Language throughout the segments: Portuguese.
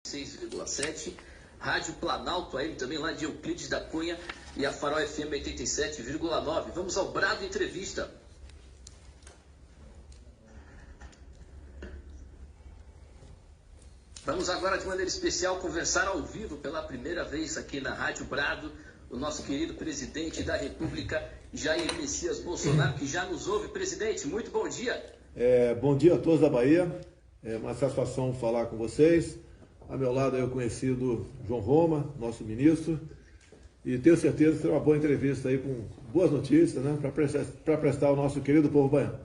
6,7, Rádio Planalto AM também lá de Euclides da Cunha e a Farol FM 87,9. Vamos ao Brado Entrevista. Vamos agora de maneira especial conversar ao vivo pela primeira vez aqui na Rádio Brado, o nosso querido presidente da República, Jair Messias Bolsonaro, que já nos ouve. Presidente, muito bom dia. Bom dia a todos da Bahia, é uma satisfação falar com vocês. A meu lado é o conhecido João Roma, nosso ministro, e tenho certeza que será uma boa entrevista aí com boas notícias, né, para prestar ao nosso querido povo baiano.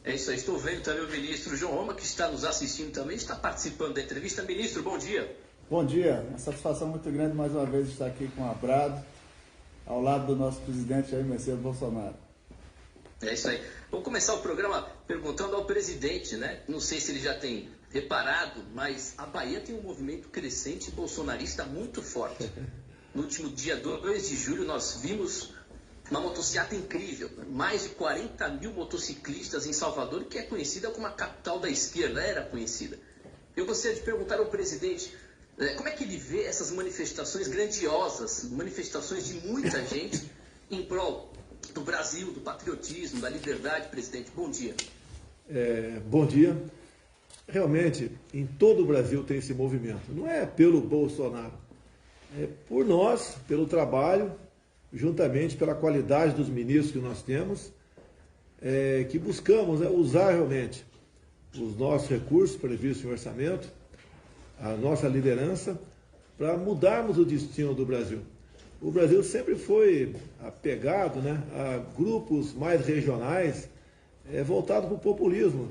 É isso aí, estou vendo também o ministro João Roma, que está nos assistindo também, está participando da entrevista. Ministro, bom dia. Bom dia, uma satisfação muito grande mais uma vez estar aqui com a Brado, ao lado do nosso presidente Jair Messias Bolsonaro. É isso aí. Vamos começar o programa perguntando ao presidente, né? Não sei se ele já tem reparado, mas a Bahia tem um movimento crescente bolsonarista muito forte. No último dia 2 de julho nós vimos uma motociata incrível, mais de 40 mil motociclistas em Salvador, que é conhecida como a capital da esquerda, era conhecida. Eu gostaria de perguntar ao presidente, como é que ele vê essas manifestações grandiosas, manifestações de muita gente em prol do Brasil, do patriotismo, da liberdade, presidente? Bom dia. Bom dia. Realmente, em todo o Brasil tem esse movimento. Não é pelo Bolsonaro, é por nós, pelo trabalho, juntamente pela qualidade dos ministros que nós temos, que buscamos usar realmente os nossos recursos previstos em orçamento, a nossa liderança, para mudarmos o destino do Brasil. O Brasil sempre foi apegado, né, a grupos mais regionais, voltados para o populismo.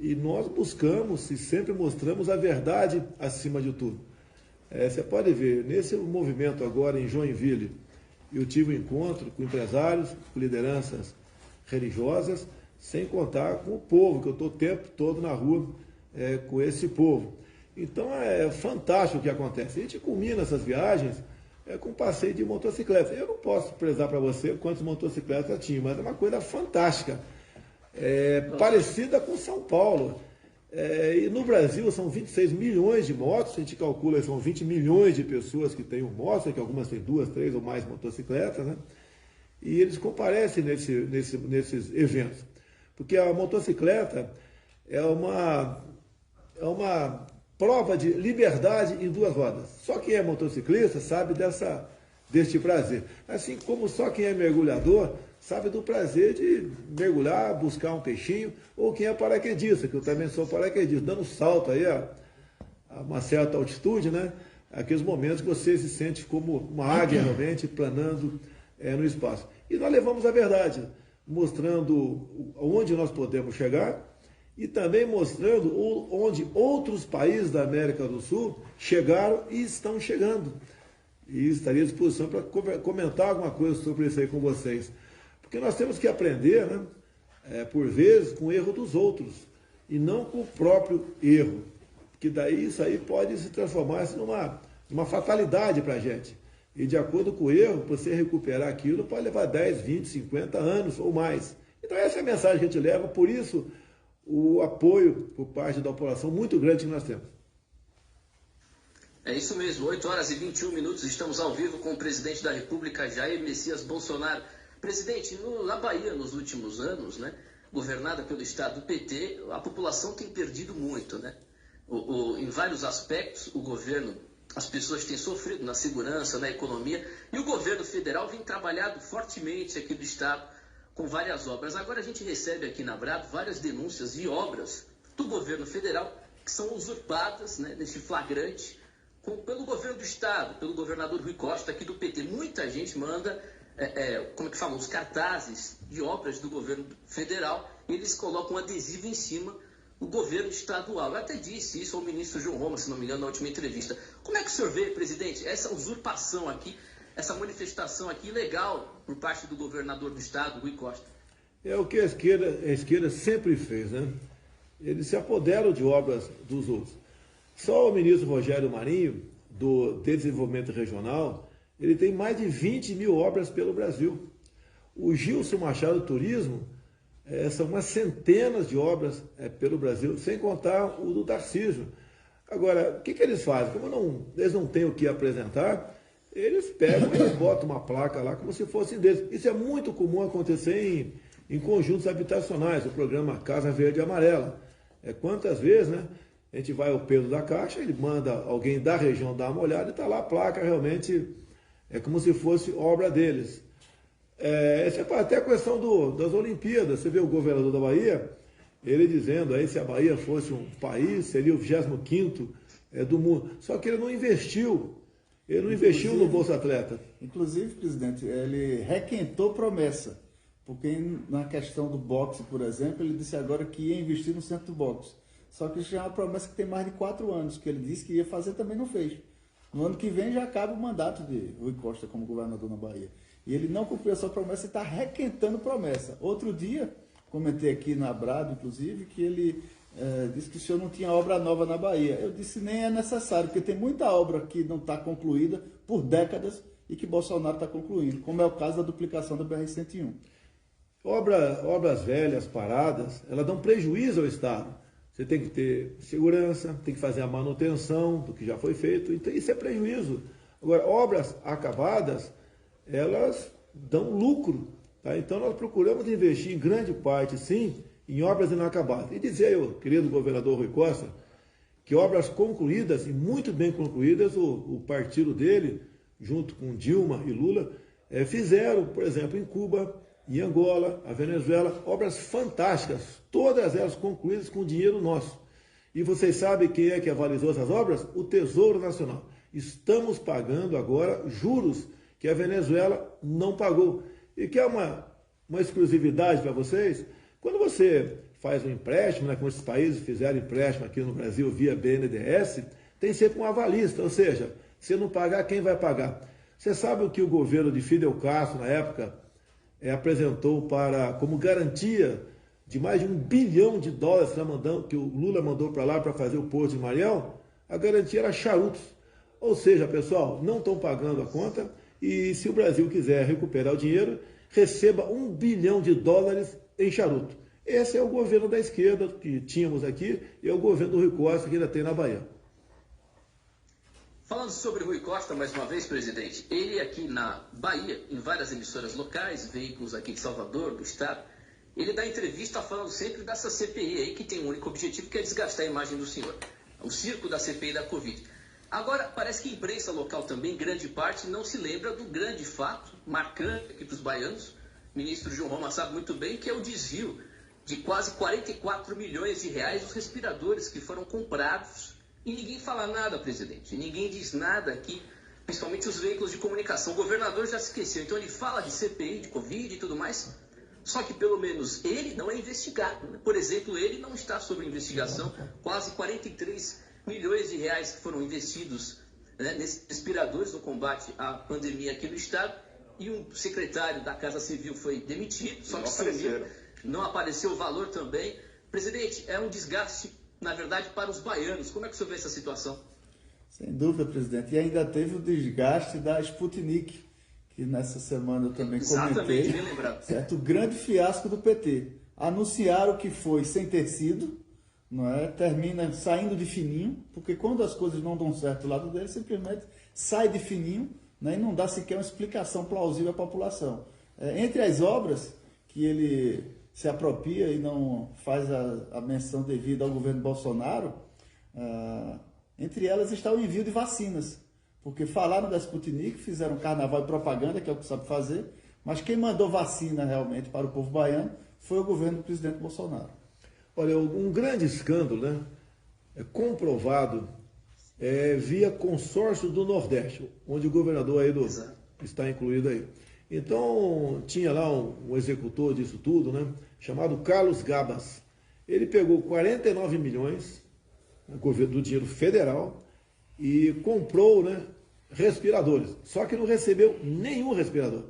E nós buscamos e sempre mostramos a verdade acima de tudo. Você pode ver, nesse movimento agora em Joinville, eu tive um encontro com empresários, com lideranças religiosas, sem contar com o povo, que eu estou o tempo todo na rua com esse povo. Então é fantástico o que acontece. A gente culmina essas viagens com passeio de motocicleta. Eu não posso prezar para você quantas motocicletas tinha, mas é uma coisa fantástica. Parecida com São Paulo. E no Brasil são 26 milhões de motos, a gente calcula que são 20 milhões de pessoas que têm moto, que algumas têm 2, 3 ou mais motocicletas, né? E eles comparecem nesses eventos. Porque a motocicleta é uma prova de liberdade em duas rodas. Só quem é motociclista sabe deste prazer. Assim como só quem é mergulhador sabe do prazer de mergulhar, buscar um peixinho, ou quem é paraquedista, que eu também sou paraquedista, dando salto aí a uma certa altitude, né? Aqueles momentos que você se sente como uma águia realmente planando no espaço. E nós levamos a verdade, mostrando onde nós podemos chegar e também mostrando onde outros países da América do Sul chegaram e estão chegando. E estaria à disposição para comentar alguma coisa sobre isso aí com vocês. Porque nós temos que aprender, né, por vezes, com o erro dos outros, e não com o próprio erro. Porque daí isso aí pode se transformar numa fatalidade para a gente. E de acordo com o erro, você recuperar aquilo pode levar 10, 20, 50 anos ou mais. Então essa é a mensagem que a gente leva, por isso o apoio por parte da população muito grande que nós temos. É isso mesmo, 8 horas e 21 minutos, estamos ao vivo com o presidente da República, Jair Messias Bolsonaro. Presidente, na Bahia, nos últimos anos, né, governada pelo Estado do PT, a população tem perdido muito, né? Em vários aspectos, o governo, as pessoas têm sofrido na segurança, na economia, e o governo federal vem trabalhando fortemente aqui do Estado com várias obras. Agora a gente recebe aqui na Brado várias denúncias de obras do governo federal que são usurpadas, né, nesse flagrante, pelo governo do Estado, pelo governador Rui Costa, aqui do PT. Muita gente manda, como é que fala, os cartazes de obras do governo federal, e eles colocam um adesivo em cima do governo estadual. Eu até disse isso ao ministro João Roma, se não me engano, na última entrevista. Como é que o senhor vê, presidente, essa usurpação aqui, essa manifestação aqui ilegal por parte do governador do Estado, Rui Costa? É o que a esquerda sempre fez, né? Eles se apoderam de obras dos outros. Só o ministro Rogério Marinho, do Desenvolvimento Regional, ele tem mais de 20 mil obras pelo Brasil. O Gilson Machado Turismo, são umas centenas de obras pelo Brasil, sem contar o do Tarcísio. Agora, o que eles fazem? Como eles não têm o que apresentar, eles pegam e botam uma placa lá como se fosse deles. Isso é muito comum acontecer em conjuntos habitacionais, o programa Casa Verde e Amarela. Quantas vezes, né? A gente vai ao Pedro da Caixa, ele manda alguém da região dar uma olhada e está lá a placa, realmente é como se fosse obra deles. Essa é até a questão das Olimpíadas. Você vê o governador da Bahia, ele dizendo aí se a Bahia fosse um país, seria o 25º do mundo. Só que ele não investiu. Ele não investiu no Bolsa Atleta. Inclusive, presidente, ele requentou promessa. Porque na questão do boxe, por exemplo, ele disse agora que ia investir no centro do boxe. Só que isso já é uma promessa que tem mais de 4 anos, que ele disse que ia fazer, também não fez. No ano que vem já acaba o mandato de Rui Costa como governador na Bahia. E ele não cumpriu essa promessa e está requentando promessa. Outro dia, comentei aqui na Brado, inclusive, que ele disse que o senhor não tinha obra nova na Bahia. Eu disse nem é necessário, porque tem muita obra que não está concluída por décadas e que Bolsonaro está concluindo, como é o caso da duplicação da BR-101. Obras velhas, paradas, elas dão prejuízo ao Estado. Você tem que ter segurança, tem que fazer a manutenção do que já foi feito, então isso é prejuízo. Agora, obras acabadas, elas dão lucro. Tá? Então, nós procuramos investir em grande parte, sim, em obras inacabadas. E dizer aí, o querido governador Rui Costa, que obras concluídas, e muito bem concluídas, o partido dele, junto com Dilma e Lula, fizeram, por exemplo, em Cuba, em Angola, a Venezuela, obras fantásticas, todas elas concluídas com dinheiro nosso. E vocês sabem quem é que avalizou essas obras? O Tesouro Nacional. Estamos pagando agora juros que a Venezuela não pagou. E que é uma exclusividade para vocês, quando você faz um empréstimo, né, como esses países fizeram empréstimo aqui no Brasil via BNDES, tem sempre um avalista, ou seja, se não pagar, quem vai pagar? Você sabe o que o governo de Fidel Castro, na época, apresentou como garantia de mais de $1 bilhão que o Lula mandou para lá para fazer o Porto de Mariel? A garantia era charutos. Ou seja, pessoal, não estão pagando a conta e se o Brasil quiser recuperar o dinheiro, receba $1 bilhão em charuto. Esse é o governo da esquerda que tínhamos aqui e é o governo do Rui Costa que ainda tem na Bahia. Falando sobre Rui Costa, mais uma vez, presidente, ele aqui na Bahia, em várias emissoras locais, veículos aqui de Salvador, do estado, ele dá entrevista falando sempre dessa CPI aí, que tem um único objetivo, que é desgastar a imagem do senhor. O circo da CPI da Covid. Agora, parece que a imprensa local também, grande parte, não se lembra do grande fato, marcante aqui para os baianos, o ministro João Roma sabe muito bem, que é o desvio de quase 44 milhões de reais dos respiradores que foram comprados. E ninguém fala nada, presidente. Ninguém diz nada aqui, principalmente os veículos de comunicação. O governador já se esqueceu. Então ele fala de CPI, de Covid e tudo mais. Só que pelo menos ele não é investigado. Né? Por exemplo, ele não está sob investigação. Quase 43 milhões de reais que foram investidos, né, nesses respiradores no combate à pandemia aqui no estado. E um secretário da Casa Civil foi demitido, só que sumiu. Não apareceu o valor também. Presidente, é um desgaste, na verdade, para os baianos. Como é que o senhor vê essa situação? Sem dúvida, presidente. E ainda teve o desgaste da Sputnik, que nessa semana eu também comentei. Bem lembrado. Certo? O grande fiasco do PT. Anunciaram que foi sem ter sido, não é? Termina saindo de fininho, porque quando as coisas não dão certo do lado dele, simplesmente sai de fininho, né? E não dá sequer uma explicação plausível à população. Entre as obras que ele se apropria e não faz a menção devida ao governo Bolsonaro, entre elas está o envio de vacinas, porque falaram da Sputnik, fizeram carnaval e propaganda, que é o que sabe fazer, mas quem mandou vacina realmente para o povo baiano foi o governo do presidente Bolsonaro. Olha, um grande escândalo, né? Comprovado via consórcio do Nordeste, onde o governador aí está incluído aí. Então, tinha lá um executor disso tudo, né, chamado Carlos Gabas. Ele pegou 49 milhões do dinheiro federal e comprou, né, respiradores. Só que não recebeu nenhum respirador.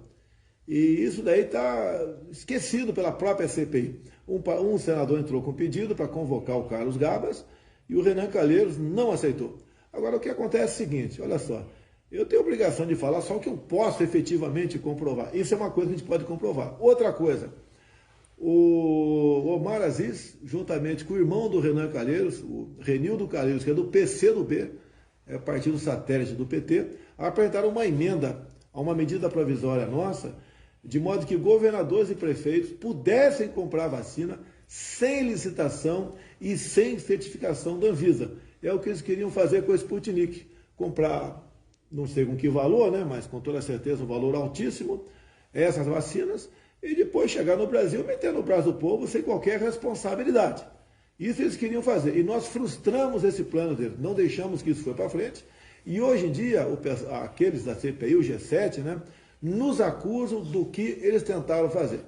E isso daí está esquecido pela própria CPI. Um senador entrou com pedido para convocar o Carlos Gabas e o Renan Calheiros não aceitou. Agora, o que acontece é o seguinte, olha só. Eu tenho a obrigação de falar só o que eu posso efetivamente comprovar. Isso é uma coisa que a gente pode comprovar. Outra coisa, O Omar Aziz, juntamente com o irmão do Renan Calheiros, o Renildo Calheiros, que é do PCdoB, é partido satélite do PT, apresentaram uma emenda a uma medida provisória nossa, de modo que governadores e prefeitos pudessem comprar vacina sem licitação e sem certificação da Anvisa. É o que eles queriam fazer com o Sputnik, comprar, não sei com que valor, né, mas com toda certeza um valor altíssimo, essas vacinas, e depois chegar no Brasil metendo no braço do povo sem qualquer responsabilidade. Isso eles queriam fazer. E nós frustramos esse plano deles, não deixamos que isso foi para frente. E hoje em dia, aqueles da CPI, o G7, né, nos acusam do que eles tentaram fazer.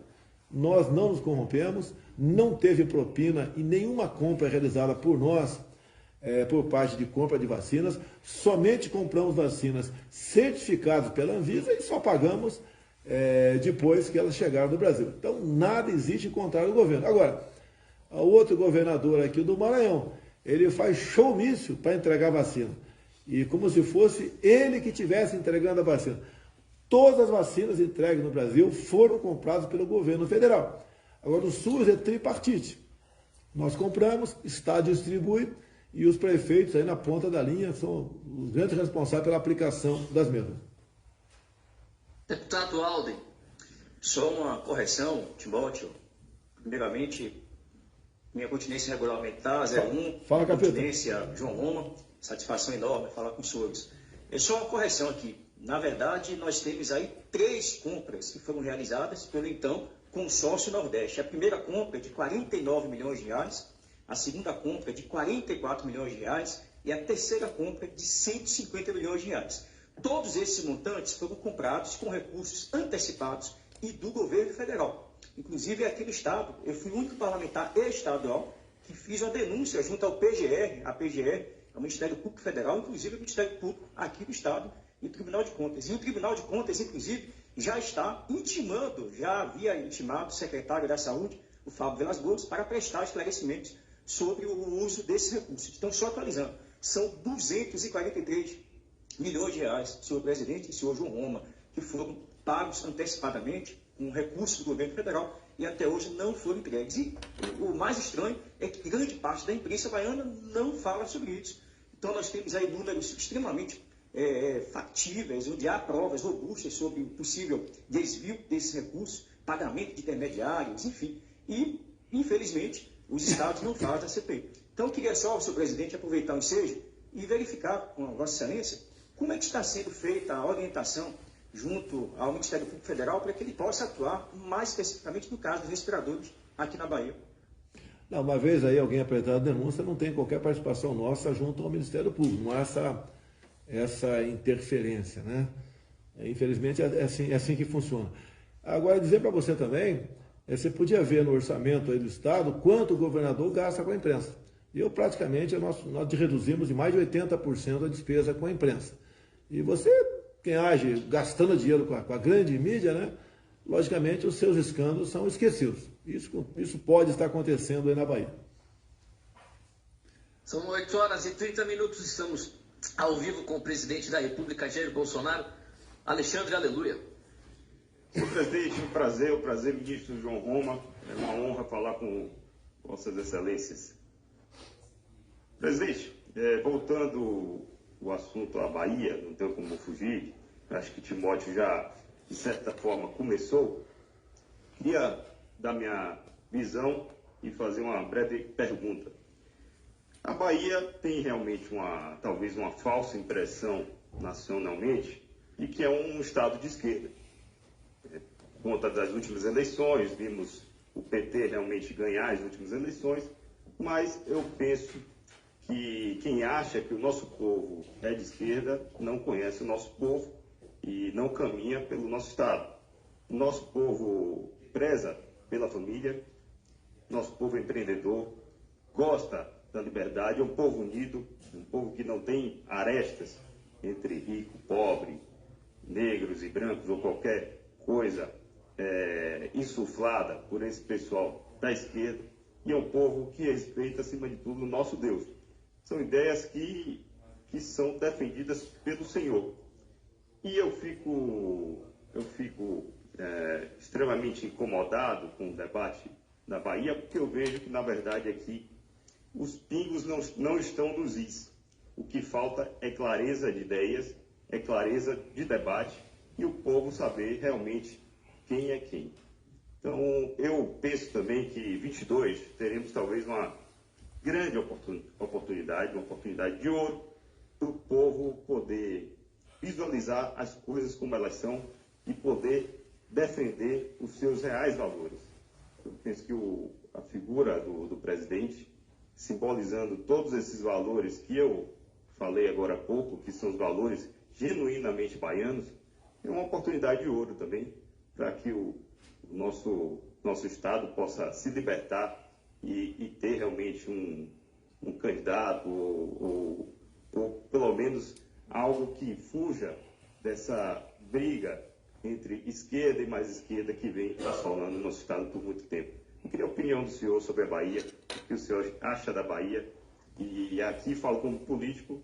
Nós não nos corrompemos, não teve propina e nenhuma compra realizada por nós, por parte de compra de vacinas. Somente compramos vacinas certificadas pela Anvisa e só pagamos depois que elas chegaram no Brasil. Então, nada existe contrário ao governo. Agora, o outro governador aqui do Maranhão, ele faz showmício para entregar vacina. E como se fosse ele que estivesse entregando a vacina. Todas as vacinas entregues no Brasil foram compradas pelo governo federal. Agora, o SUS é tripartite. Nós compramos, o Estado distribui e os prefeitos aí na ponta da linha são os grandes responsáveis pela aplicação das mesmas. Deputado Alden, só uma correção, Timóteo. Primeiramente, minha continência regulamentar, 01, Fala, continência João Roma, satisfação enorme falar com os senhores. É só uma correção aqui. Na verdade, nós temos aí 3 compras que foram realizadas pelo então Consórcio Nordeste. A primeira compra é de 49 milhões de reais, a segunda compra é de 44 milhões de reais e a terceira compra é de 150 milhões de reais. Todos esses montantes foram comprados com recursos antecipados e do governo federal. Inclusive, aqui no Estado, eu fui o único parlamentar estadual que fiz uma denúncia junto ao PGR, a PGR, ao Ministério Público Federal, inclusive o Ministério Público aqui do Estado e o Tribunal de Contas. E o Tribunal de Contas, inclusive, já está intimando, já havia intimado o secretário da Saúde, o Fábio Vilas Boas, para prestar esclarecimentos sobre o uso desses recursos. Então, só atualizando, são 243 milhões de reais, senhor presidente e senhor João Roma, que foram pagos antecipadamente com recursos do governo federal e até hoje não foram entregues. E o mais estranho é que grande parte da imprensa baiana não fala sobre isso. Então nós temos aí números extremamente factíveis, onde há provas robustas sobre o possível desvio desses recursos, pagamento de intermediários, enfim. E, infelizmente, os estados não fazem a CPI. Então eu queria só, senhor presidente, aproveitar o ensejo e verificar com a Vossa Excelência como é que está sendo feita a orientação junto ao Ministério Público Federal para que ele possa atuar mais especificamente no caso dos respiradores aqui na Bahia. Não, uma vez aí alguém apresentar a denúncia, não tem qualquer participação nossa junto ao Ministério Público, não há essa interferência, né? Infelizmente é assim que funciona. Agora, dizer para você também, você podia ver no orçamento aí do Estado quanto o governador gasta com a imprensa. E praticamente nós reduzimos de mais de 80% a despesa com a imprensa. E você, quem age gastando dinheiro com a grande mídia, né? Logicamente os seus escândalos são esquecidos. Isso pode estar acontecendo aí na Bahia. São 8h30, estamos ao vivo com o presidente da República, Jair Bolsonaro. Alexandre, aleluia. Senhor presidente, o prazer, ministro João Roma. É uma honra falar com Vossas Excelências. Presidente, voltando o assunto à Bahia, não tem como fugir, acho que Timóteo já, de certa forma, começou. Queria dar minha visão e fazer uma breve pergunta. A Bahia tem realmente talvez uma falsa impressão nacionalmente de que é um estado de esquerda. Por conta das últimas eleições, vimos o PT realmente ganhar as últimas eleições, mas eu penso que quem acha que o nosso povo é de esquerda não conhece o nosso povo e não caminha pelo nosso estado. O nosso povo preza pela família, nosso povo é empreendedor, gosta da liberdade, é um povo unido, um povo que não tem arestas entre rico, pobre, negros e brancos ou qualquer coisa insuflada por esse pessoal da esquerda, e é um povo que respeita, acima de tudo, o nosso Deus. São ideias que são defendidas pelo Senhor. E eu fico extremamente incomodado com o debate da Bahia, porque eu vejo que, na verdade, aqui os pingos não estão nos is. O que falta é clareza de ideias, é clareza de debate e o povo saber realmente quem é quem. Então, eu penso também que 22 teremos talvez uma grande oportunidade, uma oportunidade de ouro para o povo poder visualizar as coisas como elas são e poder defender os seus reais valores. Eu penso que a figura do presidente, simbolizando todos esses valores que eu falei agora há pouco, que são os valores genuinamente baianos, é uma oportunidade de ouro também para que o nosso Estado possa se libertar e ter realmente um candidato ou pelo menos algo que fuja dessa briga entre esquerda e mais esquerda que vem assolando o nosso Estado por muito tempo. Eu queria a opinião do senhor sobre a Bahia, o que o senhor acha da Bahia, e aqui falo como político,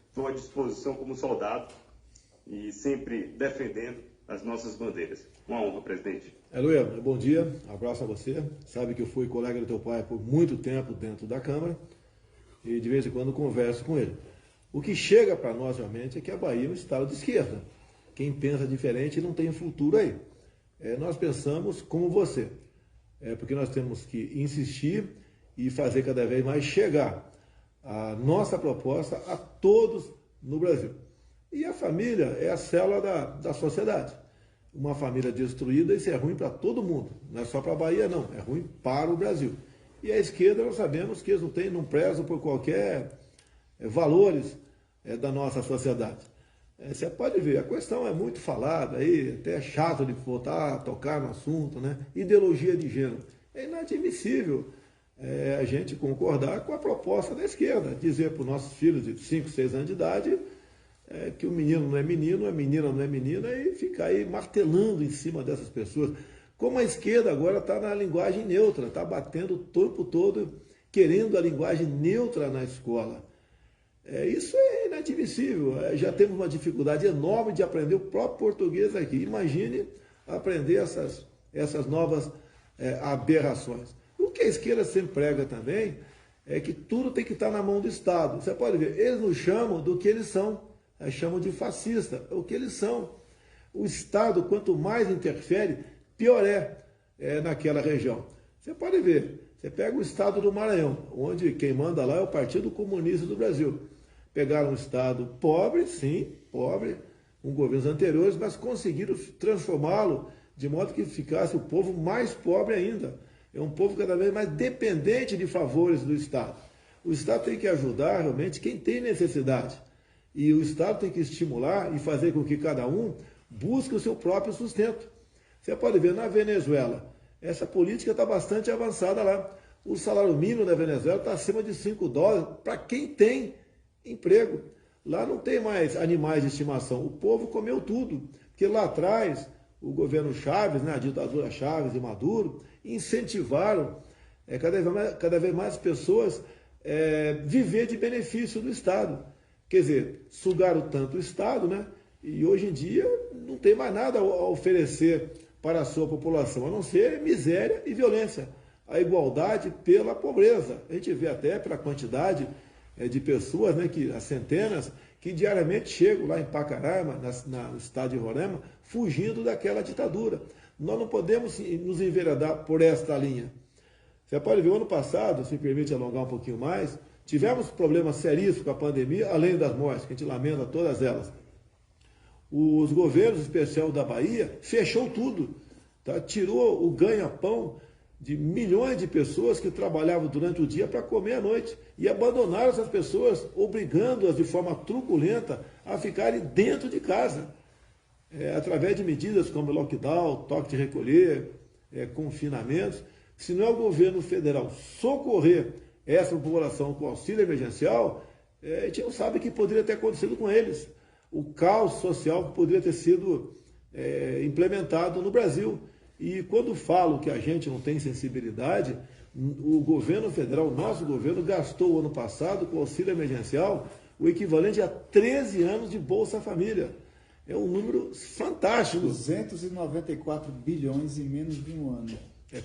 estou à disposição como soldado e sempre defendendo as nossas bandeiras. Uma honra, presidente. Luia, bom dia, abraço a você. Sabe que eu fui colega do teu pai por muito tempo dentro da Câmara e de vez em quando converso com ele. O que chega para nós realmente é que a Bahia é um estado de esquerda. Quem pensa diferente não tem futuro aí. Nós pensamos como você, porque nós temos que insistir e fazer cada vez mais chegar a nossa proposta a todos no Brasil. E a família é a célula da sociedade. Uma família destruída, isso é ruim para todo mundo. Não é só para a Bahia, não. É ruim para o Brasil. E a esquerda, nós sabemos que eles não prezam por qualquer valores da nossa sociedade. Você pode ver, a questão é muito falada, aí, até é chato de voltar a tocar no assunto, né? Ideologia de gênero. É inadmissível a gente concordar com a proposta da esquerda, dizer para os nossos filhos de 5, 6 anos de idade que o menino não é menino, a menina não é menina, e ficar aí martelando em cima dessas pessoas. Como a esquerda agora está na linguagem neutra, está batendo o tempo todo, querendo a linguagem neutra na escola. Isso é inadmissível. Já temos uma dificuldade enorme de aprender o próprio português aqui. Imagine aprender essas novas aberrações. O que a esquerda sempre prega também é que tudo tem que estar na mão do Estado. Você pode ver, eles nos chamam do que eles são. Eles chamam de fascista, é o que eles são. O Estado, quanto mais interfere, pior naquela região. Você pode ver, você pega o Estado do Maranhão, onde quem manda lá é o Partido Comunista do Brasil. Pegaram um Estado pobre, sim, pobre, com governos anteriores, mas conseguiram transformá-lo de modo que ficasse o povo mais pobre ainda. É um povo cada vez mais dependente de favores do Estado. O Estado tem que ajudar realmente quem tem necessidade. E o Estado tem que estimular e fazer com que cada um busque o seu próprio sustento. Você pode ver na Venezuela, essa política está bastante avançada lá. O salário mínimo da Venezuela está acima de $5 para quem tem emprego. Lá não tem mais animais de estimação. O povo comeu tudo. Porque lá atrás, o governo Chávez, a ditadura Chávez e Maduro, incentivaram cada vez mais pessoas viver de benefício do Estado. Quer dizer, sugaram tanto o Estado, né? E hoje em dia não tem mais nada a oferecer para a sua população, a não ser miséria e violência. A igualdade pela pobreza. A gente vê até pela quantidade de pessoas, né, as centenas, que diariamente chegam lá em Pacaraima, no estado de Roraima, fugindo daquela ditadura. Nós não podemos nos enveredar por esta linha. Você pode ver, o ano passado, se me permite alongar um pouquinho mais, tivemos problemas seríssimos com a pandemia, além das mortes, que a gente lamenta todas elas. Os governos, em especial da Bahia, fechou tudo, tá? Tirou o ganha-pão de milhões de pessoas que trabalhavam durante o dia para comer à noite e abandonaram essas pessoas, obrigando-as de forma truculenta a ficarem dentro de casa, através de medidas como lockdown, toque de recolher, confinamentos. Se não é o governo federal socorrer essa população com auxílio emergencial, a gente não sabe o que poderia ter acontecido com eles. O caos social que poderia ter sido implementado no Brasil. E quando falo que a gente não tem sensibilidade, o governo federal, o nosso governo, gastou o ano passado com auxílio emergencial o equivalente a 13 anos de Bolsa Família. É um número fantástico. 294 bilhões em menos de um ano.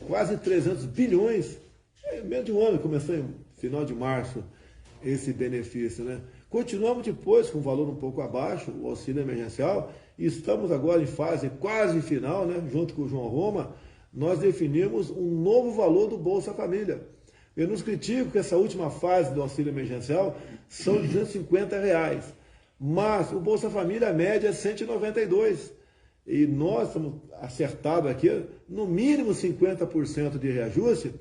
quase 300 bilhões, menos de um ano, começou em final de março esse benefício, né? Continuamos depois com o valor um pouco abaixo, o auxílio emergencial, e estamos agora em fase quase final, né? Junto com o João Roma, nós definimos um novo valor do Bolsa Família. Eu nos critico que essa última fase do auxílio emergencial são de R$250, mas o Bolsa Família, a média é 192. E nós estamos acertados aqui, no mínimo 50% de reajuste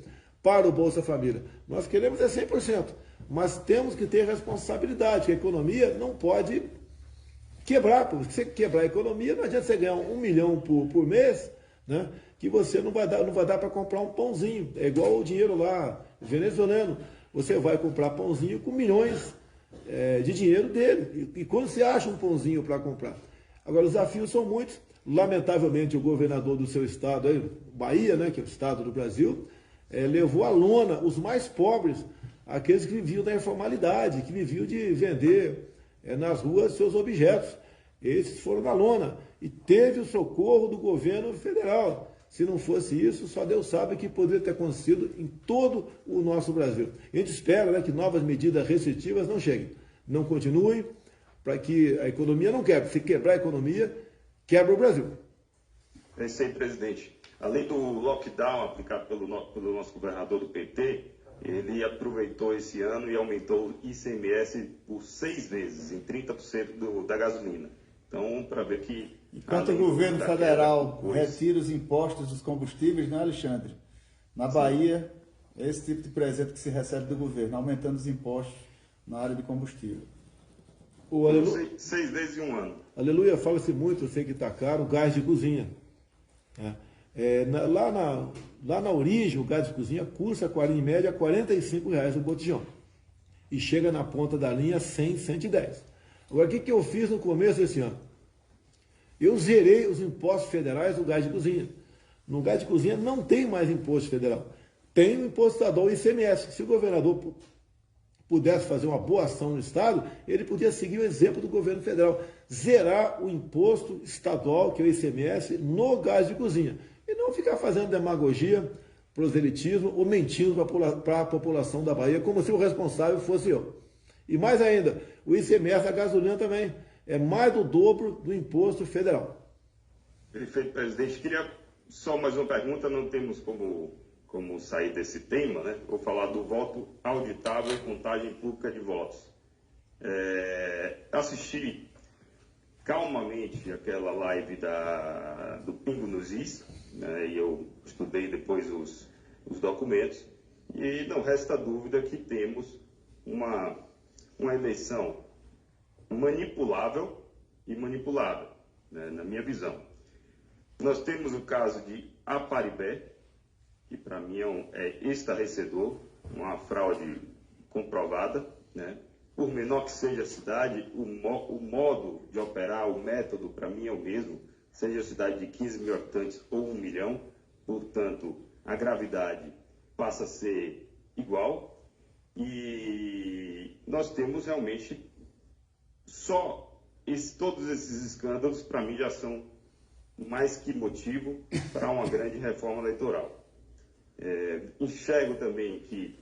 para o Bolsa Família. Nós queremos 100%, mas temos que ter responsabilidade, que a economia não pode quebrar. Porque se você quebrar a economia, não adianta você ganhar 1 milhão por mês, né? Que você não vai dar para comprar um pãozinho. É igual o dinheiro lá venezuelano. Você vai comprar pãozinho com milhões de dinheiro dele. E quando você acha um pãozinho para comprar? Agora, os desafios são muitos. Lamentavelmente, o governador do seu estado, aí, Bahia, né, que é o estado do Brasil, levou à lona os mais pobres, aqueles que viviam da informalidade, que viviam de vender nas ruas seus objetos. Esses foram na lona. E teve o socorro do governo federal. Se não fosse isso, só Deus sabe o que poderia ter acontecido em todo o nosso Brasil. A gente espera, né, que novas medidas restritivas não cheguem, não continuem, para que a economia não quebre. Se quebrar a economia, quebra o Brasil. É isso aí, presidente. Além do lockdown aplicado pelo nosso governador do PT, ele aproveitou esse ano e aumentou o ICMS por 6 vezes, em 30% da gasolina. Então, para ver que... Enquanto o governo federal retira os impostos dos combustíveis, né, Alexandre? Na Bahia, é esse tipo de presente que se recebe do governo, aumentando os impostos na área de combustível. 6 vezes em um ano. Aleluia, fala-se muito, eu sei que está caro, o gás de cozinha. Lá na origem, o gás de cozinha custa, em média, R$45 o botijão. E chega na ponta da linha 100, 110. Agora, o que eu fiz no começo desse ano? Eu zerei os impostos federais do gás de cozinha. No gás de cozinha não tem mais imposto federal. Tem o imposto estadual, o ICMS. Se o governador pudesse fazer uma boa ação no Estado, ele podia seguir o exemplo do governo federal. Zerar o imposto estadual, que é o ICMS, no gás de cozinha. E não ficar fazendo demagogia, proselitismo ou mentindo para a população da Bahia, como se o responsável fosse eu. E mais ainda, o ICMS da gasolina também é mais do dobro do imposto federal. Perfeito, presidente. Queria só mais uma pergunta, não temos como sair desse tema, né? Vou falar do voto auditável e contagem pública de votos. Assisti calmamente aquela live do Pingo nos Is, né? E eu estudei depois os documentos, e não resta dúvida que temos uma eleição manipulável e manipulada, né, na minha visão. Nós temos o caso de Aparibé, que para mim é estarrecedor, uma fraude comprovada, né? Por menor que seja a cidade, o modo de operar, o método, para mim é o mesmo, seja a cidade de 15 mil habitantes ou 1 milhão, portanto, a gravidade passa a ser igual. E nós temos realmente todos esses escândalos, para mim, já são mais que motivo para uma grande reforma eleitoral. Enxergo também que,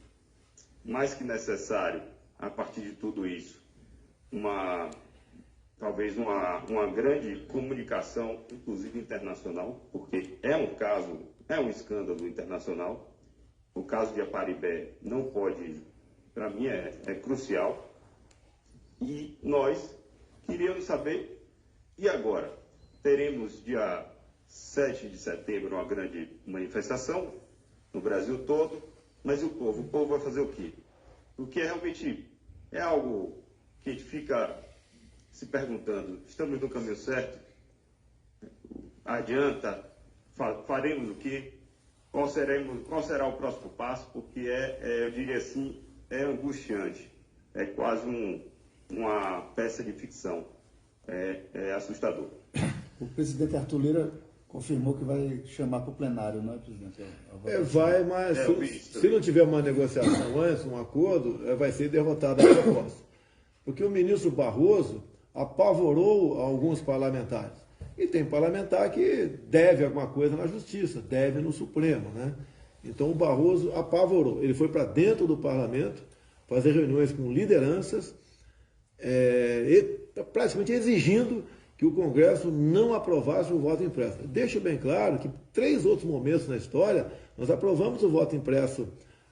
mais que necessário, a partir de tudo isso, talvez uma grande comunicação, inclusive internacional, porque é um escândalo internacional. O caso de Aparibé não pode, para mim, é crucial. E nós queríamos saber, e agora? Teremos dia 7 de setembro uma grande manifestação no Brasil todo, mas o povo vai fazer o quê? Porque realmente é algo que a gente fica se perguntando, estamos no caminho certo? Adianta? Faremos o quê? Qual será o próximo passo? Porque eu diria assim, é angustiante, é quase uma peça de ficção, é assustador. O presidente Arthur Lira confirmou que vai chamar para o plenário, não é, presidente? Vai, mas se não tiver uma negociação antes, um acordo, vai ser derrotada a proposta. Porque o ministro Barroso apavorou alguns parlamentares. E tem parlamentar que deve alguma coisa na Justiça, deve no Supremo, né? Então o Barroso apavorou. Ele foi para dentro do parlamento fazer reuniões com lideranças, praticamente exigindo que o Congresso não aprovasse o voto impresso. Deixo bem claro que 3 outros momentos na história nós aprovamos o voto impresso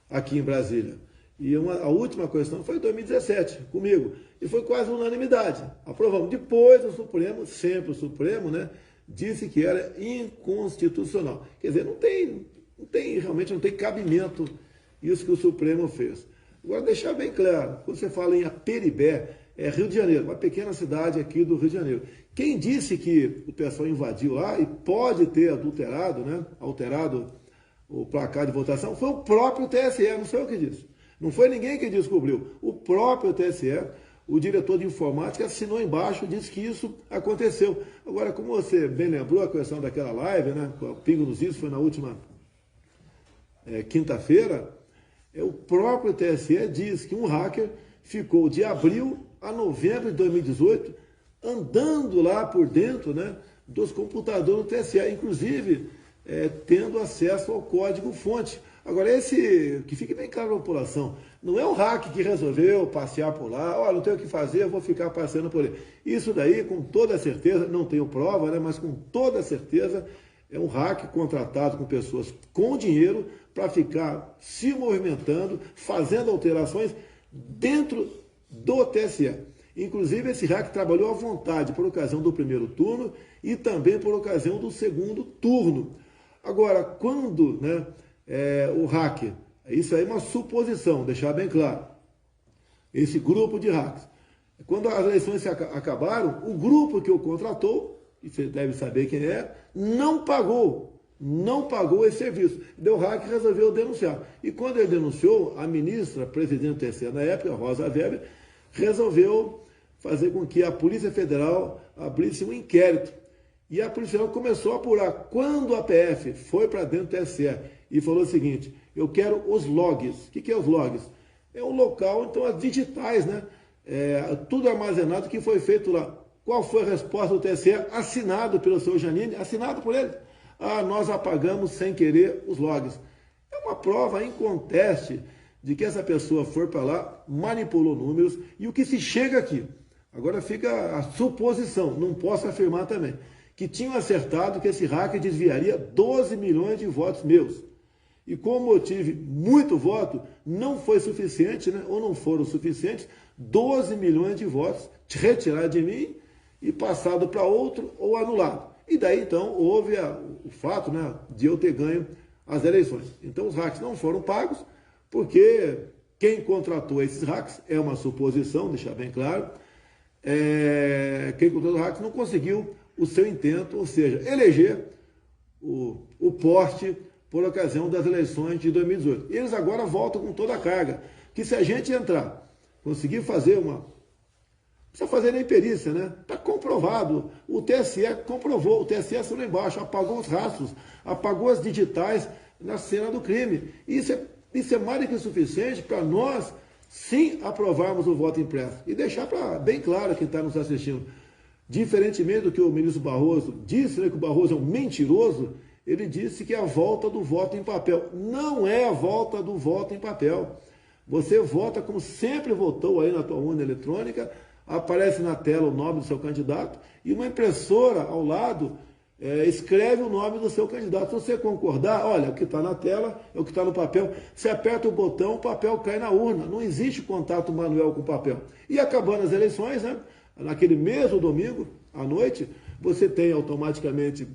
aqui em Brasília. E a última questão foi em 2017, comigo. E foi quase unanimidade. Aprovamos. Depois o Supremo, sempre o Supremo, né, disse que era inconstitucional. Quer dizer, realmente não tem cabimento isso que o Supremo fez. Agora, deixar bem claro, quando você fala em Aperibé, é Rio de Janeiro, uma pequena cidade aqui do Rio de Janeiro. Quem disse que o pessoal invadiu lá e pode ter adulterado, né, alterado o placar de votação, foi o próprio TSE, não sei o que disse. Não foi ninguém que descobriu. O próprio TSE, o diretor de informática, assinou embaixo e disse que isso aconteceu. Agora, como você bem lembrou a questão daquela live, né, o Pingo nos Is, foi na última quinta-feira, o próprio TSE diz que um hacker ficou de abril a novembro de 2018 andando lá por dentro, né, dos computadores do TSE, inclusive tendo acesso ao código-fonte. Agora, que fique bem claro para a população, não é um hacker que resolveu passear por lá, olha, não tenho o que fazer, eu vou ficar passeando por aí. Isso daí, com toda certeza, não tenho prova, né, mas com toda certeza, é um hacker contratado com pessoas com dinheiro para ficar se movimentando, fazendo alterações dentro do TSE. Inclusive, esse hacker trabalhou à vontade por ocasião do primeiro turno e também por ocasião do segundo turno. Agora, quando, né, o hacker, isso aí é uma suposição, deixar bem claro, esse grupo de hackers, quando as eleições acabaram, o grupo que o contratou, e você deve saber quem é, não pagou esse serviço. O hacker resolveu denunciar. E quando ele denunciou, a ministra, presidente do TSE na época, Rosa Weber, resolveu fazer com que a Polícia Federal abrisse um inquérito. E a Polícia Federal começou a apurar. Quando a PF foi para dentro do TSE e falou o seguinte, eu quero os logs. O que é os logs? É um local, então, as digitais, né? Tudo armazenado que foi feito lá. Qual foi a resposta do TSE? Assinado pelo seu Janine, assinado por ele. Nós apagamos sem querer os logs. É uma prova inconteste de que essa pessoa foi para lá, manipulou números, e o que se chega aqui, agora fica a suposição, não posso afirmar também, que tinham acertado que esse hacker desviaria 12 milhões de votos meus. E como eu tive muito voto, não foi suficiente, né, ou não foram suficientes, 12 milhões de votos retirados de mim e passado para outro ou anulado. E daí, então, houve o fato, né, de eu ter ganho as eleições. Então, os hackers não foram pagos, porque quem contratou esses hackers, é uma suposição, deixar bem claro, quem contratou os hackers não conseguiu o seu intento, ou seja, eleger o poste por ocasião das eleições de 2018. E eles agora voltam com toda a carga, que se a gente entrar, conseguir fazer não precisa fazer nem perícia, né? Está comprovado. O TSE comprovou, o TSE assinou embaixo, apagou os rastros, apagou as digitais na cena do crime. Isso é mais do que suficiente para nós, sim, aprovarmos o voto impresso. E deixar bem claro quem está nos assistindo. Diferentemente do que o ministro Barroso disse, né, que o Barroso é um mentiroso, ele disse que é a volta do voto em papel. Não é a volta do voto em papel. Você vota como sempre votou aí na tua urna eletrônica, aparece na tela o nome do seu candidato e uma impressora ao lado escreve o nome do seu candidato. Se você concordar, olha, o que está na tela é o que está no papel. Você aperta o botão, o papel cai na urna. Não existe contato manual com o papel. E acabando as eleições, né, naquele mesmo domingo, à noite, você tem automaticamente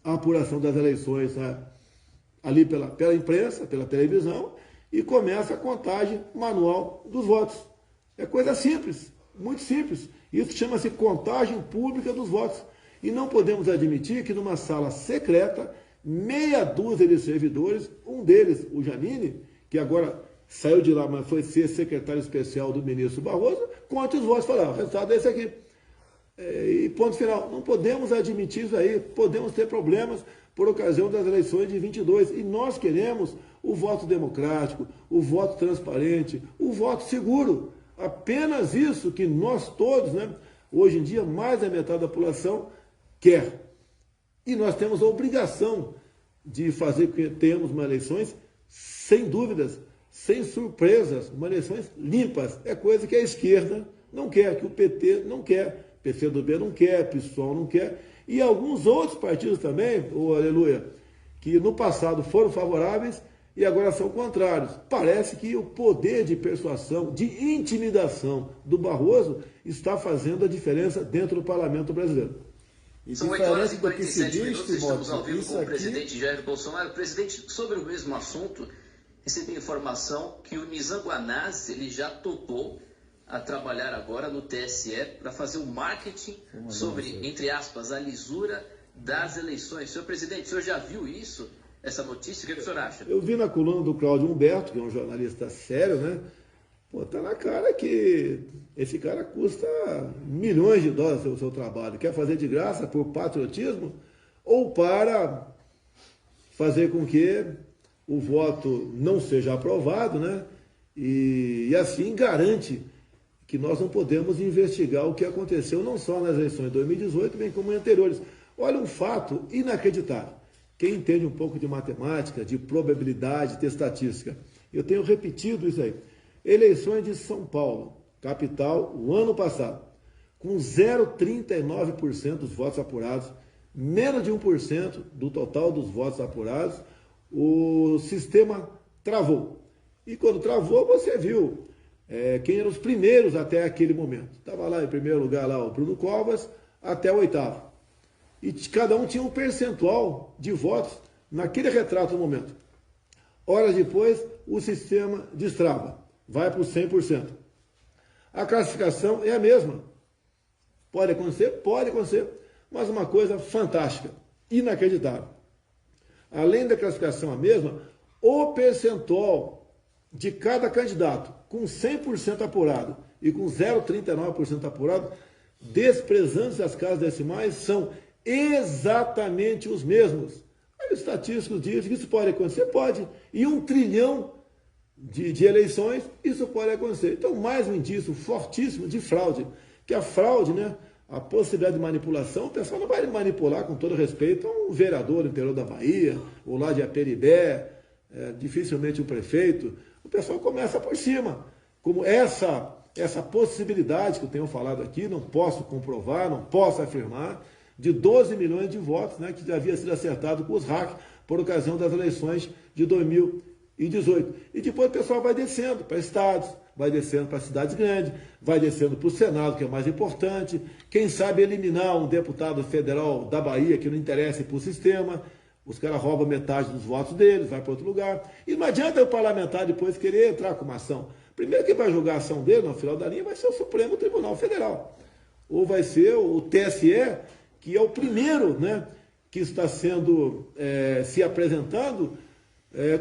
a apuração das eleições, né, ali pela imprensa, pela televisão, e começa a contagem manual dos votos. É coisa simples. Muito simples. Isso chama-se contagem pública dos votos. E não podemos admitir que numa sala secreta, meia dúzia de servidores, um deles, o Janine, que agora saiu de lá, mas foi ser secretário especial do ministro Barroso, conte os votos e falar, o resultado é esse aqui. E ponto final. Não podemos admitir isso aí. Podemos ter problemas por ocasião das eleições de 22. E nós queremos o voto democrático, o voto transparente, o voto seguro. Apenas isso que nós todos, né, hoje em dia, mais da metade da população quer. E nós temos a obrigação de fazer com que tenhamos uma eleições sem dúvidas, sem surpresas, uma eleições limpas. É coisa que a esquerda não quer, que o PT não quer, PCdoB não quer, PSOL não quer, e alguns outros partidos também, aleluia, que no passado foram favoráveis e agora são contrários. Parece que o poder de persuasão, de intimidação do Barroso está fazendo a diferença dentro do parlamento brasileiro. São 8 horas e 47 minutos, estamos ao vivo com o presidente Jair Bolsonaro. Presidente, sobre o mesmo assunto, recebi informação que o Nizam Guanaz, ele já topou a trabalhar agora no TSE para fazer o marketing sobre, entre aspas, a lisura das eleições. Senhor presidente, o senhor já viu isso, essa notícia? O que o senhor acha? Eu vi na coluna do Cláudio Humberto, que é um jornalista sério, né? Pô, tá na cara que esse cara custa milhões de dólares o seu trabalho. Quer fazer de graça por patriotismo ou para fazer com que o voto não seja aprovado, né? E assim garante que nós não podemos investigar o que aconteceu não só nas eleições de 2018, bem como em anteriores. Olha, um fato inacreditável. Quem entende um pouco de matemática, de probabilidade, de estatística, eu tenho repetido isso aí. Eleições de São Paulo, capital, o ano passado, com 0,39% dos votos apurados, menos de 1% do total dos votos apurados, o sistema travou. E quando travou, você viu quem eram os primeiros até aquele momento. Estava lá em primeiro lugar lá o Bruno Covas, até o oitavo. E cada um tinha um percentual de votos naquele retrato no momento. Horas depois, o sistema destrava. Vai para o 100%. A classificação é a mesma. Pode acontecer, mas uma coisa fantástica, inacreditável. Além da classificação a mesma, o percentual de cada candidato com 100% apurado e com 0,39% apurado, desprezando-se as casas decimais, são exatamente os mesmos. Aí os estatísticos dizem que isso pode acontecer? Pode. E 1 trilhão de eleições, isso pode acontecer. Então, mais um indício fortíssimo de fraude, que a fraude, né, a possibilidade de manipulação, o pessoal não vai manipular, com todo respeito, um vereador do interior da Bahia, ou lá de Aperibé, dificilmente um prefeito. O pessoal começa por cima. Como essa possibilidade que eu tenho falado aqui, não posso comprovar, não posso afirmar, de 12 milhões de votos, né, que já havia sido acertado com os hackers por ocasião das eleições de 2018. E depois o pessoal vai descendo para estados, vai descendo para cidades grandes, vai descendo para o Senado, que é mais importante. Quem sabe eliminar um deputado federal da Bahia que não interessa para o sistema, os caras roubam metade dos votos deles, vai para outro lugar. E não adianta o parlamentar depois querer entrar com uma ação. Primeiro quem vai julgar a ação dele, no final da linha, vai ser o Supremo Tribunal Federal. Ou vai ser o TSE, que é o primeiro, né, que está sendo, se apresentando,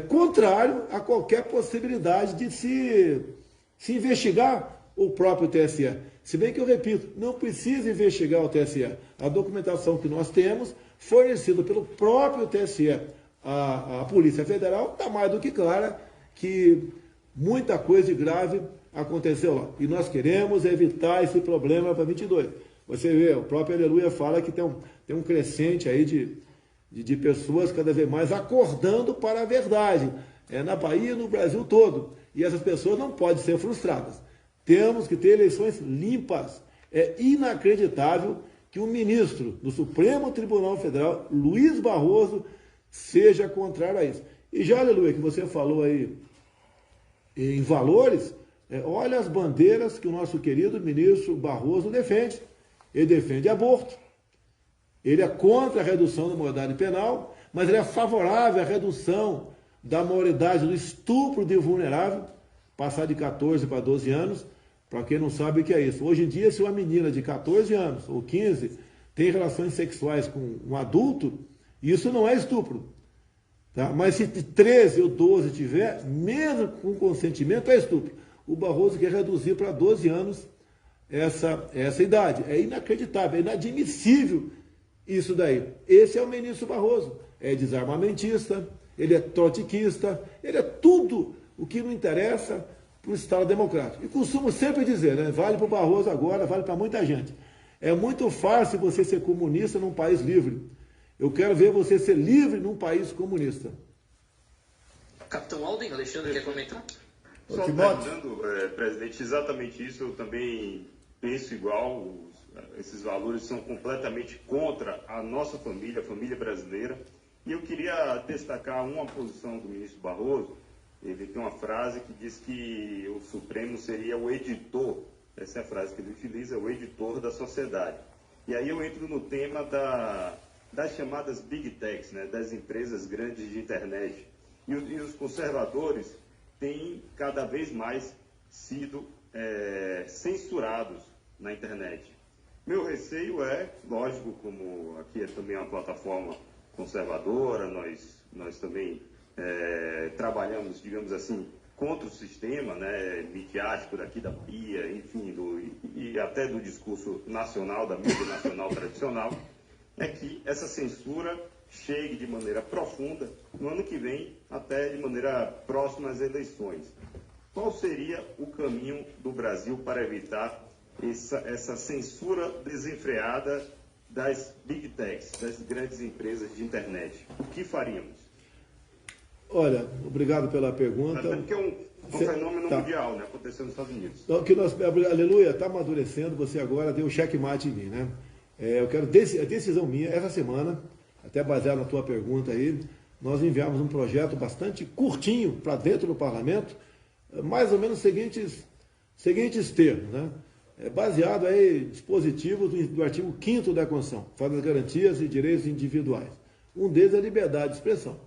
contrário a qualquer possibilidade de se investigar o próprio TSE. Se bem que eu repito, não precisa investigar o TSE. A documentação que nós temos, fornecida pelo próprio TSE, a Polícia Federal, está mais do que clara que muita coisa grave aconteceu lá. E nós queremos evitar esse problema para 22. Você vê, o próprio Aleluia fala que tem um crescente aí de pessoas cada vez mais acordando para a verdade. Na Bahia e no Brasil todo. E essas pessoas não podem ser frustradas. Temos que ter eleições limpas. É inacreditável que um ministro do Supremo Tribunal Federal, Luiz Barroso, seja contrário a isso. E já, Aleluia, que você falou aí em valores, olha as bandeiras que o nosso querido ministro Barroso defende. Ele defende aborto, ele é contra a redução da maioridade penal, mas ele é favorável à redução da maioridade do estupro de vulnerável, passar de 14 para 12 anos. Para quem não sabe o que é isso. Hoje em dia, se uma menina de 14 anos ou 15 tem relações sexuais com um adulto, isso não é estupro. Tá? Mas se 13 ou 12 tiver, mesmo com consentimento, é estupro. O Barroso quer reduzir para 12 anos essa idade. É inacreditável, é inadmissível isso daí. Esse é o ministro Barroso. É desarmamentista, ele é trotskista, ele é tudo o que não interessa para o Estado democrático. E costumo sempre dizer, né, vale para o Barroso agora, vale para muita gente. É muito fácil você ser comunista num país livre. Eu quero ver você ser livre num país comunista. Capitão Alden, Alexandre, quer comentar? Só terminando, presidente, exatamente isso, eu também penso igual, esses valores são completamente contra a nossa família, a família brasileira. E eu queria destacar uma posição do ministro Barroso. Ele tem uma frase que diz que o Supremo seria o editor, essa é a frase que ele utiliza, o editor da sociedade. E aí eu entro no tema das chamadas Big Techs, né, das empresas grandes de internet. E os conservadores têm cada vez mais sido censurados na internet. Meu receio é, lógico, como aqui é também uma plataforma conservadora, nós também trabalhamos, digamos assim, contra o sistema, né, midiático daqui da Bahia, enfim, e até do discurso nacional, da mídia nacional tradicional, é que essa censura chegue de maneira profunda no ano que vem, até de maneira próxima às eleições. Qual seria o caminho do Brasil para evitar essa censura desenfreada das Big Techs, das grandes empresas de internet? O que faríamos? Olha, obrigado pela pergunta. Até porque é um fenômeno mundial, né, acontecendo nos Estados Unidos. Então, aleluia, está amadurecendo, você agora deu checkmate em mim, né? Eu quero, a decisão minha, essa semana, até baseado na tua pergunta aí, nós enviamos um projeto bastante curtinho para dentro do parlamento, mais ou menos seguintes termos, né? Baseado aí em dispositivos do artigo 5º da Constituição, faz as garantias e direitos individuais. Um deles é a liberdade de expressão.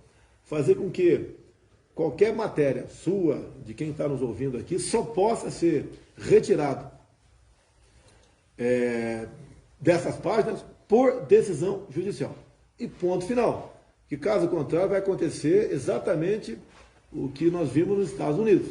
Fazer com que qualquer matéria sua, de quem está nos ouvindo aqui, só possa ser retirado dessas páginas por decisão judicial. E ponto final. Que caso contrário vai acontecer exatamente o que nós vimos nos Estados Unidos,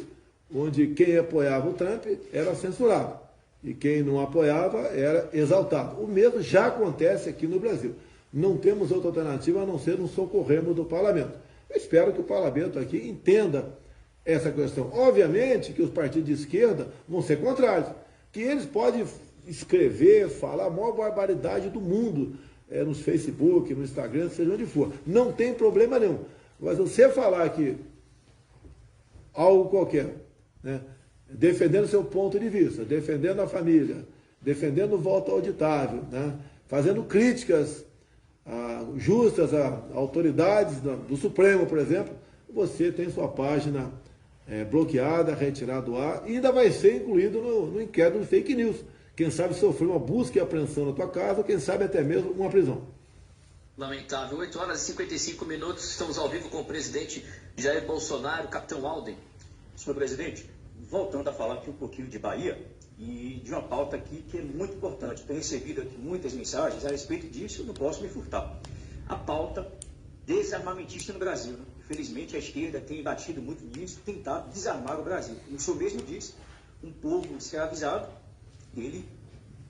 onde quem apoiava o Trump era censurado e quem não apoiava era exaltado. O mesmo já acontece aqui no Brasil. Não temos outra alternativa a não ser nos socorrermos do parlamento. Eu espero que o parlamento aqui entenda essa questão. Obviamente que os partidos de esquerda vão ser contrários, que eles podem escrever, falar a maior barbaridade do mundo, nos Facebook, no Instagram, seja onde for. Não tem problema nenhum. Mas você falar que algo qualquer, né, defendendo seu ponto de vista, defendendo a família, defendendo o voto auditável, né, fazendo críticas justas a autoridades do Supremo, por exemplo, você tem sua página bloqueada, retirada do ar, e ainda vai ser incluído no inquérito de fake news. Quem sabe sofrer uma busca e apreensão na tua casa, quem sabe até mesmo uma prisão. Lamentável. 8 horas e 55 minutos, estamos ao vivo com o presidente Jair Bolsonaro, Capitão Alden. Senhor presidente, voltando a falar aqui um pouquinho de Bahia e de uma pauta aqui que é muito importante. Tenho recebido aqui muitas mensagens a respeito disso, eu não posso me furtar. A pauta desarmamentista no Brasil. Né? Infelizmente, a esquerda tem batido muito nisso, tentado desarmar o Brasil. O senhor mesmo disse, um povo escravizado, ele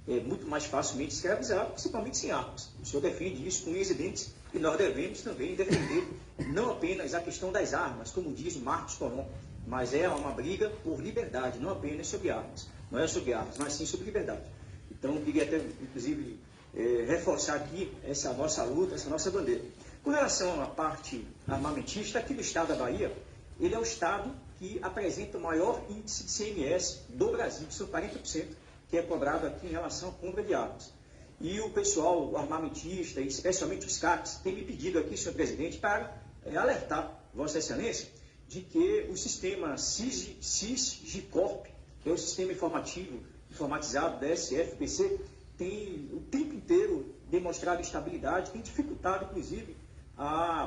é muito mais facilmente escravizado, principalmente sem armas. O senhor defende isso com unhas e dentes, e nós devemos também defender não apenas a questão das armas, como diz o Marcos Coron, mas é uma briga por liberdade, não apenas sobre armas. Não é sobre armas, mas sim sobre liberdade. Então, eu queria até, inclusive, reforçar aqui essa nossa luta, essa nossa bandeira. Com relação à parte armamentista, aqui no estado da Bahia, ele é o estado que apresenta o maior índice de CMS do Brasil, que são 40%, que é cobrado aqui em relação à compra de armas. E o pessoal armamentista, e especialmente os CACs, tem me pedido aqui, senhor presidente, para alertar Vossa Excelência de que o sistema SIS-GICORP, que é o sistema informatizado da SFPC, tem o tempo inteiro demonstrado instabilidade, tem dificultado, inclusive,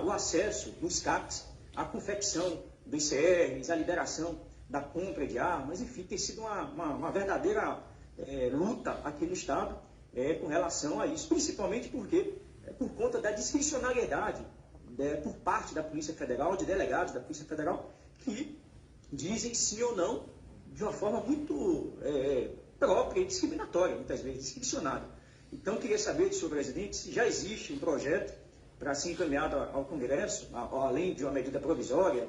o acesso dos CACs à confecção dos CRs, à liberação da compra de armas, enfim, tem sido uma verdadeira luta aqui no Estado com relação a isso, principalmente porque, por conta da discricionariedade por parte da Polícia Federal, de delegados da Polícia Federal, que dizem sim ou não de uma forma muito própria e discriminatória, muitas vezes, discricionária. Então, eu queria saber do senhor presidente se já existe um projeto para ser encaminhado ao Congresso, além de uma medida provisória,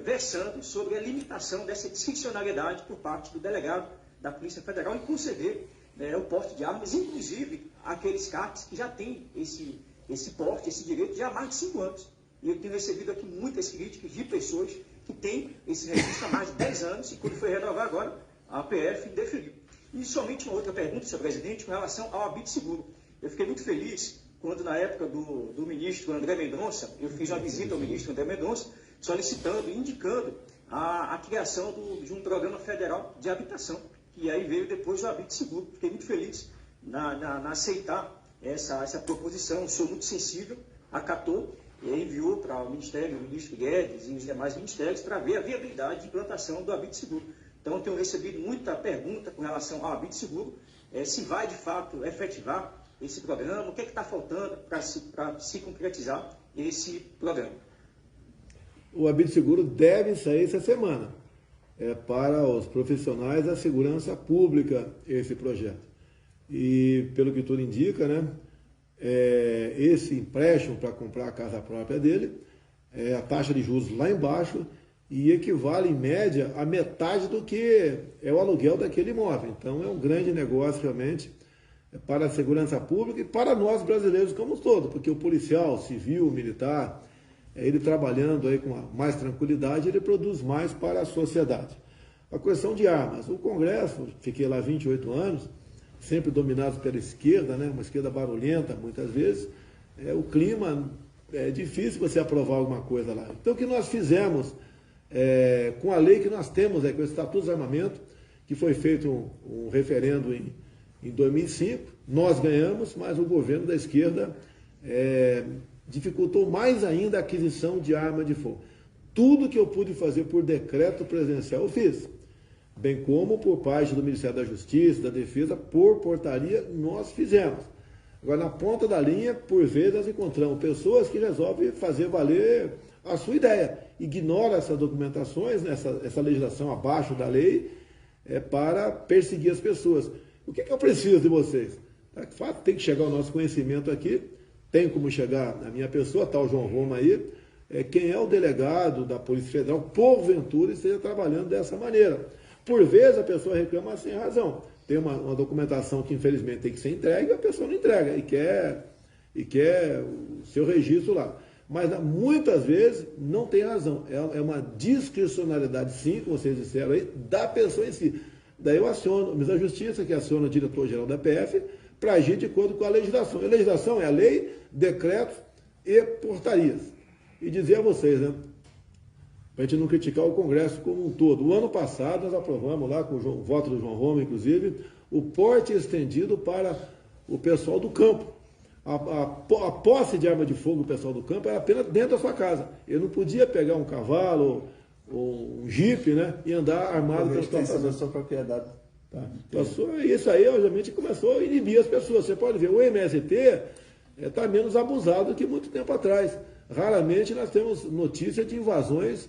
versando sobre a limitação dessa discricionariedade por parte do delegado da Polícia Federal e conceder o porte de armas, inclusive aqueles CACs que já têm esse porte, esse direito já há mais de 5 anos. E eu tenho recebido aqui muitas críticas de pessoas que têm esse registro há mais de 10 anos e quando foi renovar agora, a PF deferiu. E somente uma outra pergunta, senhor presidente, com relação ao habite seguro. Eu fiquei muito feliz quando, na época do ministro André Mendonça, eu fiz uma visita ao ministro André Mendonça, solicitando, indicando a criação de um programa federal de habitação. E aí veio depois o habite seguro. Fiquei muito feliz na aceitar essa proposição. Sou muito sensível, acatou e enviou para o Ministério, o ministro Guedes e os demais ministérios para ver a viabilidade de implantação do habite seguro. Então, eu tenho recebido muita pergunta com relação ao habite seguro, se vai de fato efetivar esse programa, o que está faltando para se concretizar esse programa. O habite seguro deve sair essa semana. É para os profissionais da segurança pública esse projeto. E, pelo que tudo indica, né, esse empréstimo para comprar a casa própria dele, a taxa de juros lá embaixo e equivale, em média, a metade do que é o aluguel daquele imóvel. Então, é um grande negócio, realmente, para a segurança pública e para nós brasileiros como um todo, porque o policial, civil, militar, ele trabalhando aí com mais tranquilidade, ele produz mais para a sociedade. A questão de armas. O Congresso, fiquei lá 28 anos, sempre dominado pela esquerda, né? Uma esquerda barulhenta, muitas vezes. O clima, é difícil você aprovar alguma coisa lá. Então, o que nós fizemos com a lei que nós temos, com o Estatuto de Armamento, que foi feito um referendo em 2005, nós ganhamos, mas o governo da esquerda dificultou mais ainda a aquisição de arma de fogo. Tudo que eu pude fazer por decreto presidencial eu fiz, bem como por parte do Ministério da Justiça, da Defesa, por portaria, nós fizemos. Agora, na ponta da linha, por vezes, nós encontramos pessoas que resolvem fazer valer a sua ideia, ignora essas documentações, né, essa legislação abaixo da lei, para perseguir as pessoas. O que eu preciso de vocês? De fato, tem que chegar ao nosso conhecimento aqui, tem como chegar na minha pessoa, tá o João Roma aí, quem é o delegado da Polícia Federal, porventura, esteja trabalhando dessa maneira. Por vezes a pessoa reclama sem razão. Tem uma documentação que infelizmente tem que ser entregue, a pessoa não entrega e quer o seu registro lá. Mas muitas vezes não tem razão. É uma discricionalidade, sim, como vocês disseram aí, da pessoa em si. Daí eu aciono o Ministério da Justiça, que aciona o diretor-geral da PF, para agir de acordo com a legislação. A legislação é a lei, decretos e portarias. E dizer a vocês, né, para a gente não criticar o Congresso como um todo. O ano passado nós aprovamos lá, com o voto do João Roma, inclusive, o porte estendido para o pessoal do campo. A posse de arma de fogo do pessoal do campo era apenas dentro da sua casa. Ele não podia pegar um cavalo ou um jipe, né, e andar armado pela sua casa. Da sua propriedade. Tá. Isso aí, obviamente, começou a inibir as pessoas. Você pode ver, o MST está menos abusado do que muito tempo atrás. Raramente nós temos notícia de invasões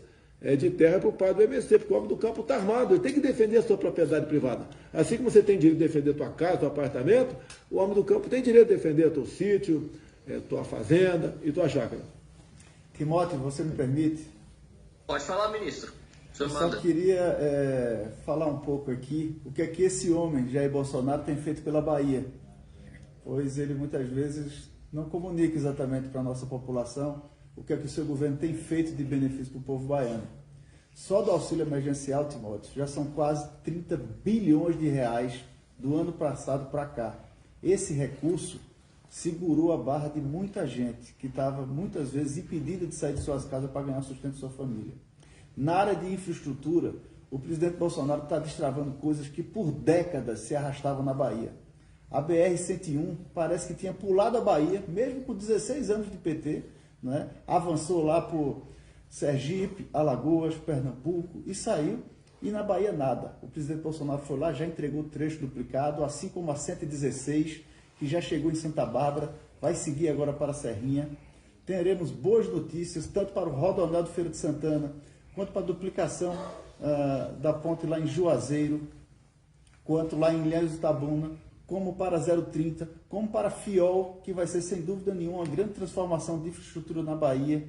de terra por parte do MST, porque o homem do campo está armado, ele tem que defender a sua propriedade privada. Assim como você tem direito de defender a tua casa, teu apartamento, o homem do campo tem direito de defender o teu sítio, tua fazenda e tua chácara. Timóteo, você me permite? Pode falar, ministro. Eu só queria falar um pouco aqui o que é que esse homem, Jair Bolsonaro, tem feito pela Bahia. Pois ele muitas vezes não comunica exatamente para a nossa população o que é que o seu governo tem feito de benefício para o povo baiano. Só do auxílio emergencial, Timóteo, já são quase 30 bilhões de reais do ano passado para cá. Esse recurso segurou a barra de muita gente que estava muitas vezes impedida de sair de suas casas para ganhar sustento de sua família. Na área de infraestrutura, o presidente Bolsonaro está destravando coisas que por décadas se arrastavam na Bahia. A BR-101 parece que tinha pulado a Bahia, mesmo com 16 anos de PT, né? Avançou lá por Sergipe, Alagoas, Pernambuco e saiu. E na Bahia nada. O presidente Bolsonaro foi lá, já entregou o trecho duplicado, assim como a 116, que já chegou em Santa Bárbara, vai seguir agora para a Serrinha. Teremos boas notícias, tanto para o Rodoanel de Feira de Santana, quanto para a duplicação da ponte lá em Juazeiro, quanto lá em Ilhéus de Itabuna, como para 030, como para Fiol, que vai ser sem dúvida nenhuma uma grande transformação de infraestrutura na Bahia.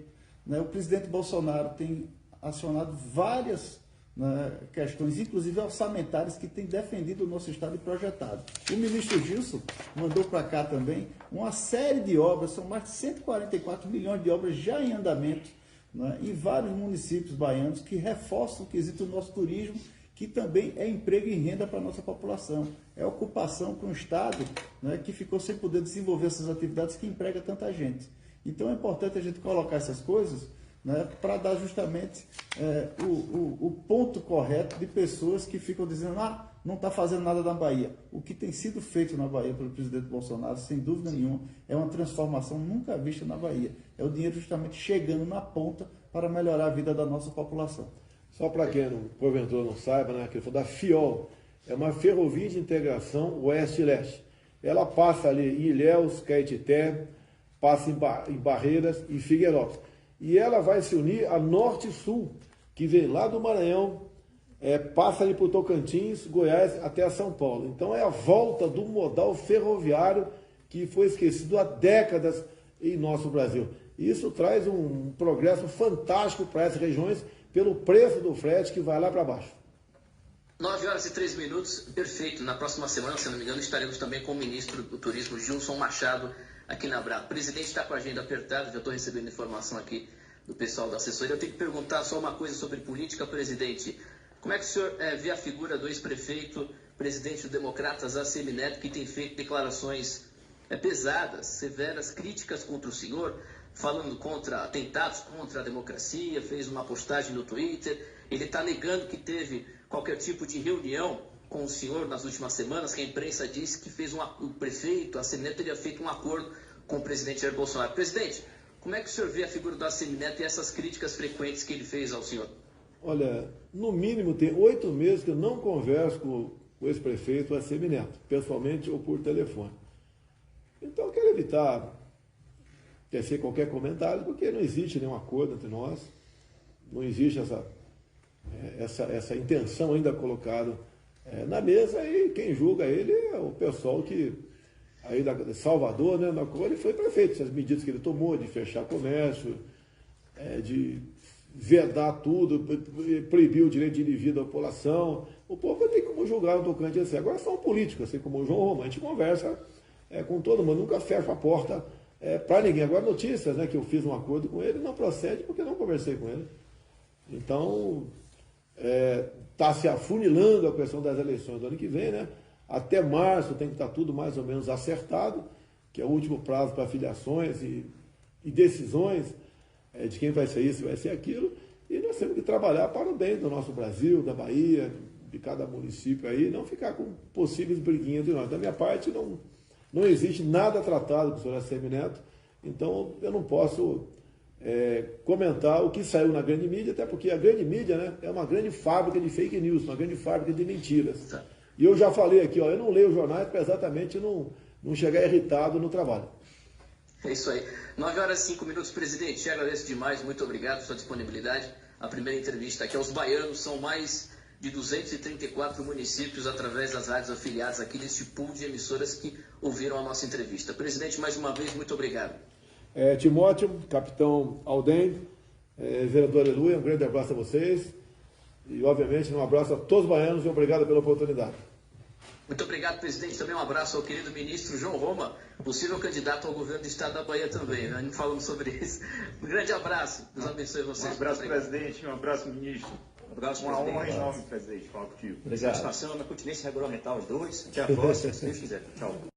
O presidente Bolsonaro tem acionado várias né, questões, inclusive orçamentárias, que tem defendido o nosso Estado e projetado. O ministro Gilson mandou para cá também uma série de obras, são mais de 144 milhões de obras já em andamento, né, em vários municípios baianos, que reforçam o quesito do nosso turismo, que também é emprego e renda para a nossa população. É ocupação para um Estado, né, que ficou sem poder desenvolver essas atividades que emprega tanta gente. Então é importante a gente colocar essas coisas, né, para dar justamente o ponto correto de pessoas que ficam dizendo, não está fazendo nada na Bahia. O que tem sido feito na Bahia pelo presidente Bolsonaro, sem dúvida nenhuma, é uma transformação nunca vista na Bahia. É o dinheiro justamente chegando na ponta para melhorar a vida da nossa população. Só para quem porventura não saiba, né, que ele falou da FIOL, é uma ferrovia de integração oeste-leste. Ela passa ali em Ilhéus, Caetité, passa em Barreiras e Figueirópolis. E ela vai se unir a Norte-Sul, que vem lá do Maranhão, passa ali por Tocantins, Goiás, até a São Paulo. Então é a volta do modal ferroviário que foi esquecido há décadas em nosso Brasil. Isso traz um progresso fantástico para essas regiões, pelo preço do frete que vai lá para baixo. 9h03, perfeito. Na próxima semana, se não me engano, estaremos também com o ministro do Turismo, Gilson Machado, aqui na Brava. O presidente está com a agenda apertada, já estou recebendo informação aqui do pessoal da assessoria. Eu tenho que perguntar só uma coisa sobre política, presidente. Como é que o senhor vê a figura do ex-prefeito, presidente do Democratas, ACM Neto, que tem feito declarações pesadas, severas, críticas contra o senhor, falando contra atentados contra a democracia, fez uma postagem no Twitter. Ele está negando que teve qualquer tipo de reunião com o senhor nas últimas semanas, que a imprensa disse que o prefeito, a ACM Neto, teria feito um acordo com o presidente Jair Bolsonaro. Presidente, como é que o senhor vê a figura do ACM Neto e essas críticas frequentes que ele fez ao senhor? Olha, no mínimo tem 8 meses que eu não converso com o ex-prefeito ACM Neto, pessoalmente ou por telefone. Então eu quero evitar tecer qualquer comentário, porque não existe nenhum acordo entre nós, não existe essa intenção ainda colocada na mesa, e quem julga ele é o pessoal que, aí de Salvador, né, na qual ele foi prefeito, essas medidas que ele tomou de fechar comércio, de vedar tudo, proibir o direito de ir e vir da população. O povo tem como julgar no tocante assim. Agora são políticos, assim como o João Roma, a gente conversa com todo mundo, nunca fecha a porta para ninguém. Agora notícias, né, que eu fiz um acordo com ele, não procede porque não conversei com ele. Então, está se afunilando a questão das eleições do ano que vem, né? Até março tem que estar tudo mais ou menos acertado, que é o último prazo para filiações e decisões de quem vai ser isso, vai ser aquilo, e nós temos que trabalhar para o bem do nosso Brasil, da Bahia, de cada município aí, não ficar com possíveis briguinhas de nós. Da minha parte, não existe nada tratado com o senhor ACM Neto, então eu não posso comentar o que saiu na grande mídia, até porque a grande mídia, né, é uma grande fábrica de fake news, uma grande fábrica de mentiras. E eu já falei aqui, eu não leio jornais para exatamente não chegar irritado no trabalho. É isso aí. 9h05, presidente. Te agradeço demais, muito obrigado pela sua disponibilidade. A primeira entrevista aqui aos baianos, são mais de 234 municípios através das rádios afiliadas aqui deste pool de emissoras que ouviram a nossa entrevista. Presidente, mais uma vez, muito obrigado. Timóteo, capitão Alden, vereador Aleluia, um grande abraço a vocês e, obviamente, um abraço a todos os baianos e obrigado pela oportunidade. Muito obrigado, presidente. Também um abraço ao querido ministro João Roma, possível candidato ao governo do estado da Bahia também. Né? Não falamos sobre isso. Um grande abraço. Deus abençoe vocês. Um abraço, presidente. Um abraço, ministro. Um abraço, Uma presidente. honra enorme, presidente, falar contigo. Satisfação na continência regulamentar os dois. Até a próxima, se Deus quiser. Tchau.